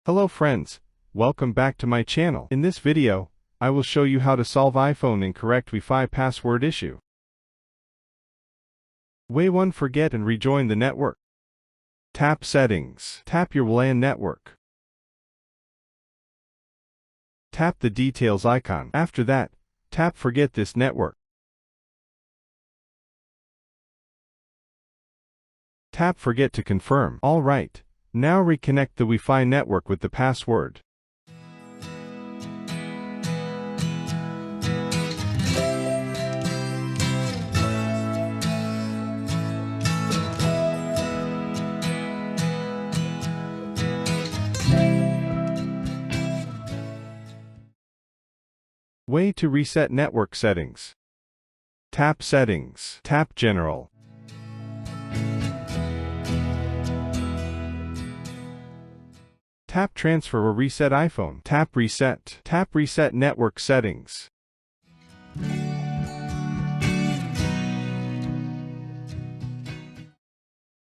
Hello friends, welcome back to my channel. In this video, I will show you how to solve iPhone incorrect Wi-Fi password issue. Way 1. Forget and rejoin the network. Tap Settings. Tap your WLAN network. Tap the Details icon. After that, tap Forget this network. Tap Forget to confirm. Alright. Now reconnect the Wi-Fi network with the password. Way to reset network settings. Tap Settings. Tap General. Tap Transfer or Reset iPhone. Tap Reset. Tap Reset Network Settings.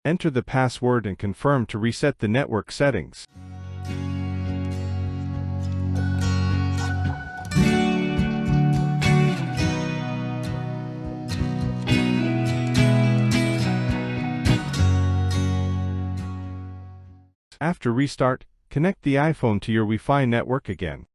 Enter the password and confirm to reset the network settings. After restart, connect the iPhone to your Wi-Fi network again.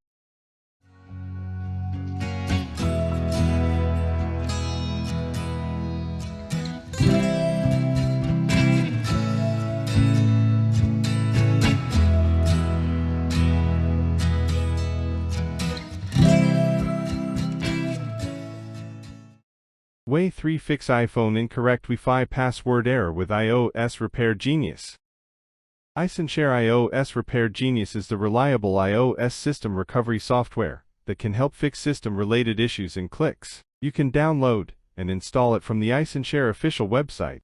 Way 3. Fix iPhone incorrect Wi-Fi password error with iOS Repair Genius. iOS Repair Genius is the reliable iOS system recovery software that can help fix system-related issues in clicks. You can download and install it from the iShare official website.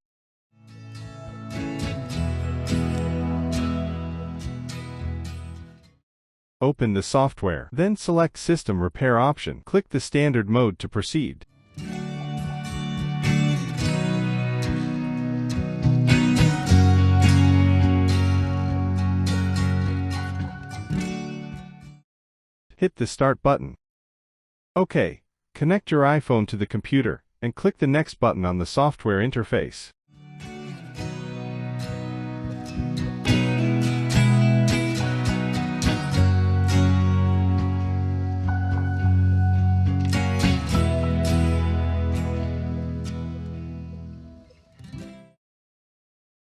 Open the software, then select System Repair option. Click the standard mode to proceed. Hit the Start button. OK. Connect your iPhone to the computer, and click the Next button on the software interface.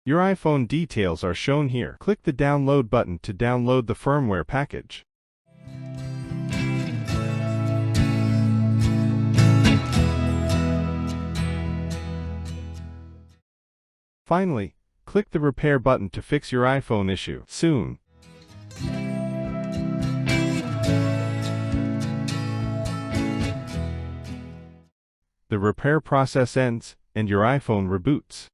Your iPhone details are shown here. Click the Download button to download the firmware package. Finally, click the Repair button to fix your iPhone issue soon. The repair process ends, and your iPhone reboots.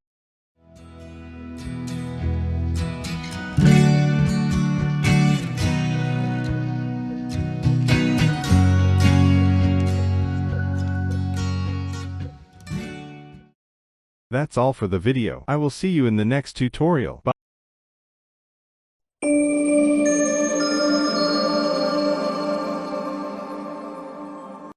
That's all for the video. I will see you in the next tutorial. Bye.